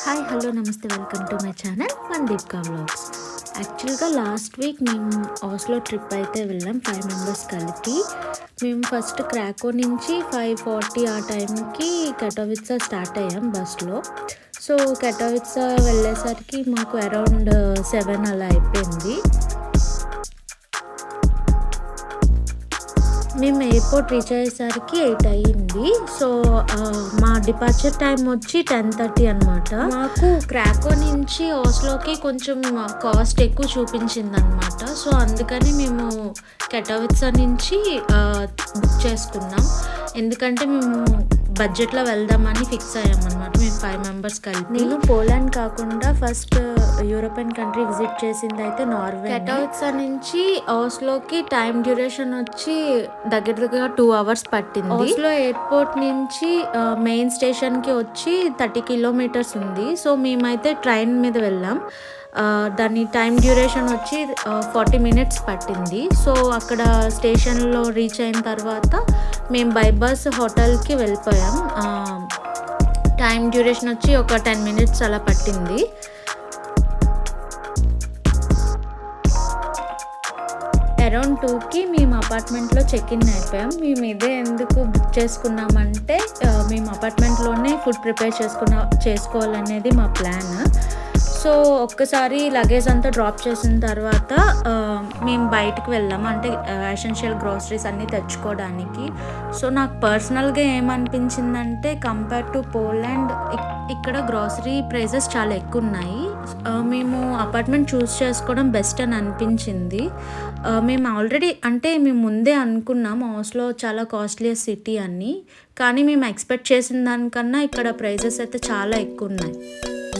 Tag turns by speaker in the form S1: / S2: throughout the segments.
S1: Hi hello నమస్తే welcome to my channel మందీప్కా vlogs. యాక్చువల్గా లాస్ట్ వీక్ మేము ఆస్లో ట్రిప్ అయితే వెళ్ళాం 5 మెంబర్స్ కలిపి. మేము ఫస్ట్ క్రాకో నుంచి 5:40 ఆ టైంకి కటోవిట్సా స్టార్ట్ అయ్యాం బస్లో. సో కటోవిట్సా వెళ్ళేసరికి మాకు అరౌండ్ 7 అలా అయిపోయింది. మేము ఎయిర్పోర్ట్ రీచ్ అయ్యేసరికి 8 అయ్యింది. సో మా డిపార్చర్ టైం వచ్చి 10:30 అనమాట. మాకు క్రాకో నుంచి ఓస్లోకి కొంచెం కాస్ట్ ఎక్కువ చూపించింది అనమాట. సో అందుకని మేము కటోవిట్సా నుంచి బుక్ చేసుకున్నాం. ఎందుకంటే మేము బడ్జెట్లో వెళ్దామని ఫిక్స్ అయ్యామన్నమాట. మేము 5 మెంబర్స్ కలిపి. నేను పోలాండ్ కాకుండా ఫస్ట్ యూరోపియన్ కంట్రీ విజిట్ చేసింది అయితే నార్వే. కటోవిట్సా నుంచి ఓస్లోకి టైం డ్యూరేషన్ వచ్చి దగ్గర 2 అవర్స్ పట్టింది. ఓస్లో ఎయిర్పోర్ట్ నుంచి మెయిన్ స్టేషన్కి వచ్చి 30 కిలోమీటర్స్ ఉంది. సో మేమైతే ట్రైన్ మీద వెళ్ళాం. దాని టైం డ్యూరేషన్ వచ్చి 40 మినిట్స్ పట్టింది. సో అక్కడ స్టేషన్లో రీచ్ అయిన తర్వాత మేము బై బస్ హోటల్కి వెళ్ళిపోయాం. టైం డ్యూరేషన్ వచ్చి ఒక 10 మినిట్స్ అలా పట్టింది. అరౌండ్ 2కి మేము అపార్ట్మెంట్లో చెక్ ఇన్ అయిపోయాం. మేము ఇదే ఎందుకు బుక్ చేసుకున్నామంటే మేము అపార్ట్మెంట్లోనే ఫుడ్ ప్రిపేర్ చేసుకోవాలనేది మా ప్లాన్. సో ఒక్కసారి లగేజ్ అంతా డ్రాప్ చేసిన తర్వాత మేము బయటకు వెళ్ళాము, అంటే ఎసెన్షియల్ గ్రోసరీస్ అన్నీ తెచ్చుకోవడానికి. సో నాకు పర్సనల్గా ఏమనిపించిందంటే కంపేర్ టు పోలాండ్ ఇక్కడ గ్రోసరీ ప్రైజెస్ చాలా ఎక్కువ ఉన్నాయి. మేము అపార్ట్మెంట్ చూస్ చేసుకోవడం బెస్ట్ అని అనిపించింది. మేము ఆల్రెడీ మేము ముందే అనుకున్నాం ఓస్లో చాలా కాస్ట్లీ సిటీ అని, కానీ మేము ఎక్స్పెక్ట్ చేసిన దానికన్నా ఇక్కడ ప్రైజెస్ అయితే చాలా ఎక్కువ ఉన్నాయి.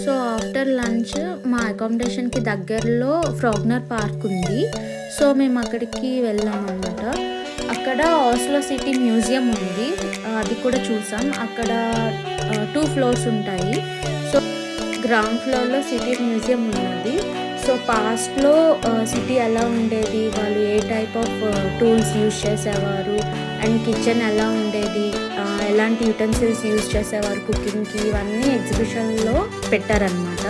S1: సో ఆఫ్టర్ లంచ్ మా అకామిడేషన్కి దగ్గరలో ఫ్రాగ్నర్ పార్క్ ఉంది. సో మేము అక్కడికి వెళ్ళామన్నమాట. అక్కడ ఓస్లో సిటీ మ్యూజియం ఉంది, అది కూడా చూసాం. అక్కడ 2 ఫ్లోర్స్ ఉంటాయి. సో గ్రౌండ్ ఫ్లోర్లో సిటీ మ్యూజియం ఉన్నది. సో పాస్ట్లో సిటీ ఎలా ఉండేది, వాళ్ళు ఏ టైప్ ఆఫ్ టూల్స్ యూజ్ చేసేవారు, అండ్ కిచెన్ ఎలా ఉండేది, ఎలాంటి యూటెన్సిల్స్ యూజ్ చేసేవారు కుకింగ్కి, ఇవన్నీ ఎగ్జిబిషన్లో పెట్టారనమాట.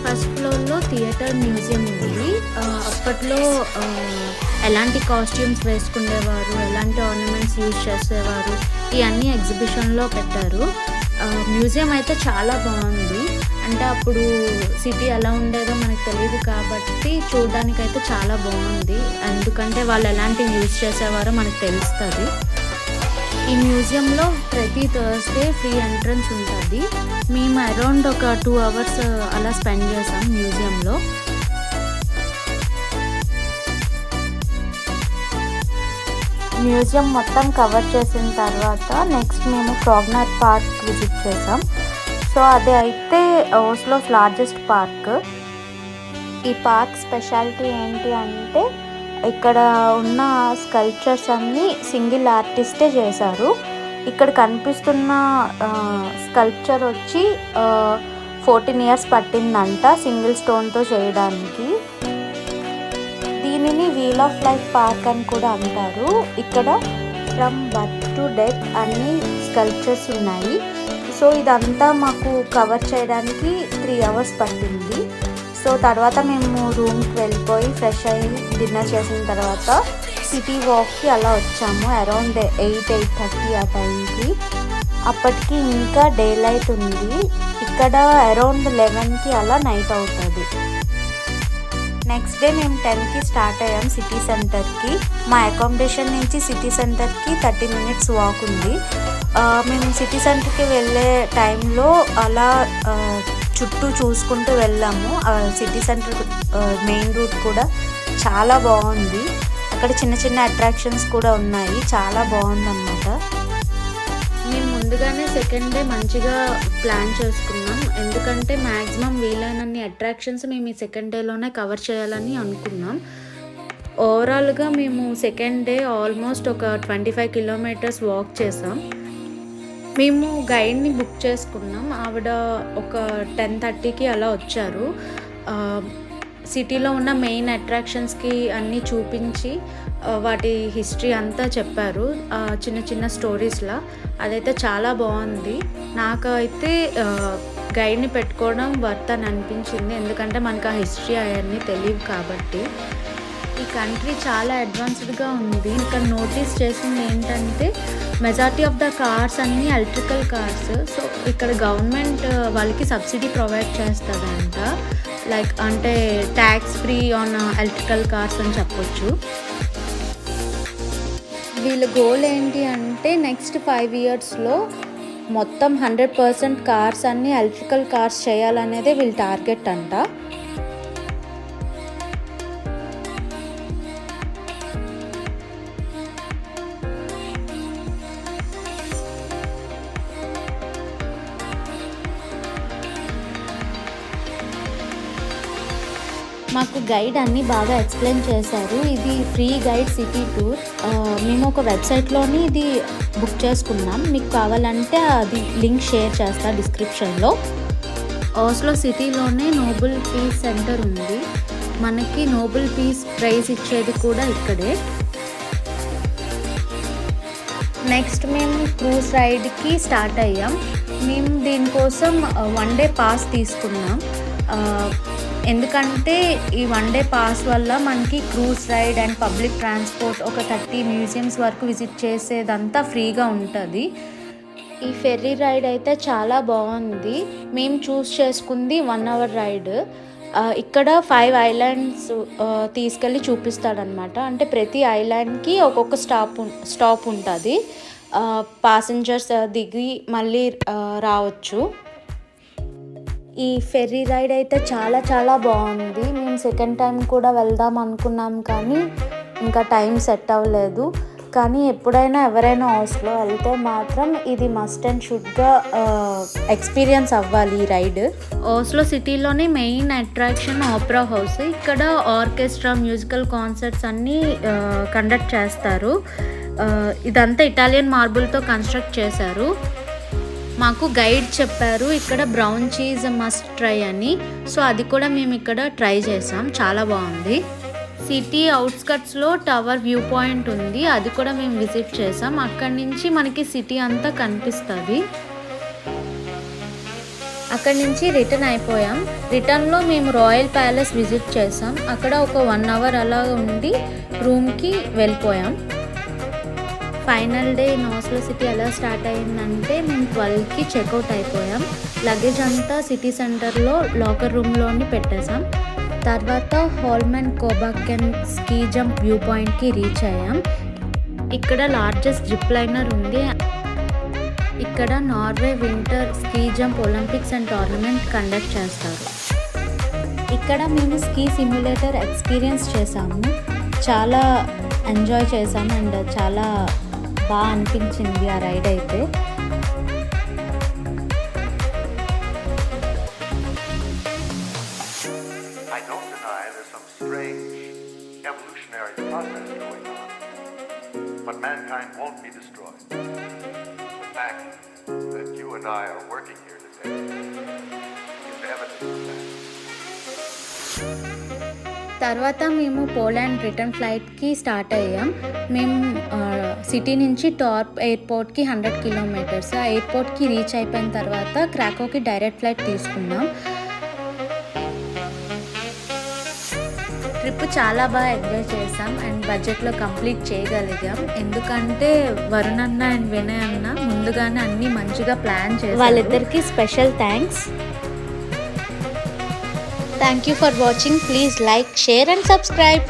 S1: ఫస్ట్ ఫ్లోర్లో థియేటర్ మ్యూజియం ఉంది. అప్పట్లో ఎలాంటి కాస్ట్యూమ్స్ వేసుకునేవారు, ఎలాంటి ఆర్నమెంట్స్ యూజ్ చేసేవారు, ఇవన్నీ ఎగ్జిబిషన్లో పెట్టారు. మ్యూజియం అయితే చాలా బాగుంది. అంటే అప్పుడు సిటీ ఎలా ఉండేదో మనకు తెలియదు కాబట్టి చూడడానికైతే చాలా బాగుంది. ఎందుకంటే వాళ్ళు ఎలాంటివి యూజ్ చేసేవారో మనకు తెలుస్తుంది. ఈ మ్యూజియంలో ప్రతి థర్స్డే ఫ్రీ ఎంట్రన్స్ ఉంటుంది. మేము అరౌండ్ ఒక 2 అవర్స్ అలా స్పెండ్ చేసాం మ్యూజియంలో. మ్యూజియం మొత్తం కవర్ చేసిన తర్వాత నెక్స్ట్ మేము ఫ్రాగ్నర్ పార్క్ విజిట్ చేసాం. సో అది అయితే ఓస్లోస్ లార్జెస్ట్ పార్క్. ఈ పార్క్ స్పెషాలిటీ ఏంటి అంటే ఇక్కడ ఉన్న స్కల్ప్చర్స్ అన్నీ సింగిల్ ఆర్టిస్టే చేశారు. ఇక్కడ కనిపిస్తున్న స్కల్ప్చర్ వచ్చి 14 ఇయర్స్ పట్టిందంట సింగిల్ స్టోన్తో చేయడానికి. దీనిని వీల్ ఆఫ్ లైఫ్ పార్క్ అని కూడా అంటారు. ఇక్కడ ఫ్రమ్ బర్త్ టు డెత్ అన్ని స్కల్ప్చర్స్ ఉన్నాయి. సో ఇదంతా మాకు కవర్ చేయడానికి 3 అవర్స్ పట్టింది. సో తర్వాత మేము రూమ్కి వెళ్ళిపోయి ఫ్రెష్ అయ్యి డిన్నర్ చేసిన తర్వాత సిటీ వాక్కి అలా వచ్చాము. అరౌండ్ 8:30 ఆ టైంకి. అప్పటికి ఇంకా డే లైట్ ఉంది. ఇక్కడ అరౌండ్ 11కి అలా నైట్ అవుతుంది. నెక్స్ట్ డే మేము 10కి స్టార్ట్ అయ్యాం సిటీ సెంటర్కి. మా అకామిడేషన్ నుంచి సిటీ సెంటర్కి 30 మినిట్స్ వాక్ ఉంది. మేము సిటీ సెంటర్కి వెళ్ళే టైంలో అలా చుట్టూ చూసుకుంటూ వెళ్ళాము. సిటీ సెంటర్ మెయిన్ రూట్ కూడా చాలా బాగుంది. అక్కడ చిన్న చిన్న అట్రాక్షన్స్ కూడా ఉన్నాయి. చాలా బాగుందన్నమాట. మేము ముందుగానే సెకండ్ డే మంచిగా ప్లాన్ చేసుకున్నాం. ఎందుకంటే మ్యాక్సిమం వీలైనన్ని అట్రాక్షన్స్ మేము ఈ సెకండ్ డేలోనే కవర్ చేయాలని అనుకున్నాం. ఓవరాల్గా మేము సెకండ్ డే ఆల్మోస్ట్ ఒక 25 కిలోమీటర్స్ వాక్ చేసాం. మేము గైడ్ని బుక్ చేసుకున్నాం. ఆవిడ ఒక 10:30కి అలా వచ్చారు. సిటీలో ఉన్న మెయిన్ అట్రాక్షన్స్కి అన్నీ చూపించి వాటి హిస్టరీ అంతా చెప్పారు చిన్న చిన్న స్టోరీస్లా. అదైతే చాలా బాగుంది. నాకైతే గైడ్ని పెట్టుకోవడం వర్త్ అని అనిపించింది, ఎందుకంటే మనకు ఆ హిస్టరీ అవన్నీ తెలియదు కాబట్టి. ఈ కంట్రీ చాలా అడ్వాన్స్డ్గా ఉంది. ఇక్కడ నోటీస్ చేసింది ఏంటంటే మెజారిటీ ఆఫ్ ద కార్స్ అన్నీ ఎలక్ట్రికల్ కార్స్. సో ఇక్కడ గవర్నమెంట్ వాళ్ళకి సబ్సిడీ ప్రొవైడ్ చేస్తుందంట, లైక్ అంటే tax free on electrical cars అని చెప్పొచ్చు. వీళ్ళ గోల్ ఏంటి అంటే నెక్స్ట్ 5 yearsలో మొత్తం 100% కార్స్ అన్నీ ఎలక్ట్రికల్ కార్స్ చేయాలనేదే వీళ్ళ టార్గెట్ అంట. మాకు గైడ్ అన్నీ బాగా ఎక్స్ప్లెయిన్ చేశారు. ఇది ఫ్రీ గైడ్ సిటీ టూర్. మేము ఒక వెబ్సైట్లోని ఇది బుక్ చేసుకున్నాం. మీకు కావాలంటే అది లింక్ షేర్ చేస్తా డిస్క్రిప్షన్లో. ఓస్లో సిటీలోనే నోబెల్ పీస్ సెంటర్ ఉంది. మనకి నోబెల్ పీస్ ప్రైజ్ ఇచ్చేది కూడా ఇక్కడే. నెక్స్ట్ మేము క్రూజ్ రైడ్కి స్టార్ట్ అయ్యాం. మేము దీనికోసం 1 day పాస్ తీసుకున్నాం, ఎందుకంటే ఈ 1 day పాస్ వల్ల మనకి cruise ride and public transport ఒక 30 మ్యూజియంస్ వరకు విజిట్ చేసేదంతా ఫ్రీగా ఉంటుంది. ఈ ఫెర్రీ రైడ్ అయితే చాలా బాగుంది. మేము చూస్ చేసుకుంది 1 hour రైడ్. ఇక్కడ 5 islands తీసుకెళ్ళి చూపిస్తాడనమాట. అంటే ప్రతి ఐలాండ్కి ఒక్కొక్క స్టాప్ ఉంటుంది. ప్యాసింజర్స్ దిగి మళ్ళీ రావచ్చు. ఈ ఫెర్రీ రైడ్ అయితే చాలా చాలా బాగుంది. మేము సెకండ్ టైం కూడా వెళ్దాం అనుకున్నాం, కానీ ఇంకా టైం సెట్ అవ్వలేదు. కానీ ఎప్పుడైనా ఎవరైనా ఓస్లో వెళ్తే మాత్రం ఇది మస్ట్ అండ్ షుడ్గా ఎక్స్పీరియన్స్ అవ్వాలి ఈ రైడ్. ఓస్లో సిటీలోనే మెయిన్ అట్రాక్షన్ ఆపరా హౌస్. ఇక్కడ ఆర్కెస్ట్రా, మ్యూజికల్ కాన్సర్ట్స్ అన్నీ కండక్ట్ చేస్తారు. ఇదంతా ఇటాలియన్ మార్బుల్తో కన్స్ట్రక్ట్ చేశారు. మాకు గైడ్ చెప్పారు ఇక్కడ బ్రౌన్ చీజ్ మస్ట్ ట్రై అని. సో అది కూడా మేము ఇక్కడ ట్రై చేసాం, చాలా బాగుంది. సిటీ అవుట్స్కట్స్లో టవర్ వ్యూ పాయింట్ ఉంది, అది కూడా మేము విజిట్ చేసాం. అక్కడి నుంచి మనకి సిటీ అంతా కనిపిస్తుంది. అక్కడి నుంచి రిటర్న్ అయిపోయాం. రిటర్న్లో మేము రాయల్ ప్యాలెస్ విజిట్ చేసాం. అక్కడ ఒక 1 hour అలా ఉండి రూమ్కి వెళ్ళిపోయాం. ఫైనల్ డే ఇన్ ఓస్లో సిటీ ఎలా స్టార్ట్ అయిందంటే మేము 12కి చెక్అవుట్ అయిపోయాం. లగేజ్ అంతా సిటీ సెంటర్లో లాకర్ రూమ్లోని పెట్టేసాం. తర్వాత హోల్మెన్ కోబాకెన్ స్కీ జంప్ వ్యూ పాయింట్కి రీచ్ అయ్యాం. ఇక్కడ లార్జెస్ట్ జిప్ లైనర్ ఉంది. ఇక్కడ Norway winter ski jump Olympics and tournament conduct చేస్తారు. ఇక్కడ మేము స్కీ సిమ్యులేటర్ ఎక్స్పీరియన్స్ చేసాము. చాలా ఎంజాయ్ చేసాము అండ్ చాలా బాగా అనిపించింది ఆ రైడ్ అయితే.
S2: I don't deny there's some strange evolutionary process going on, but mankind won't be destroyed. The fact that you and I are working here today is evidence of that.
S1: తర్వాత మేము Poland return ఫ్లైట్కి start అయ్యాం. మేము city నుంచి tarp ఎయిర్పోర్ట్కి 100 kilometers. ఆ ఎయిర్పోర్ట్కి reach అయిపోయిన తర్వాత క్రాకోకి డైరెక్ట్ ఫ్లైట్ తీసుకున్నాం. ట్రిప్ చాలా బాగా ఎంజాయ్ చేసాం అండ్ బడ్జెట్లో కంప్లీట్ చేయగలిగాం. ఎందుకంటే వరుణ్ అన్న అండ్ వినయ్ అన్న ముందుగానే అన్నీ మంచిగా ప్లాన్ చేశారు. వాళ్ళిద్దరికీ special thanks. Thank you for watching. Please like, share and subscribe.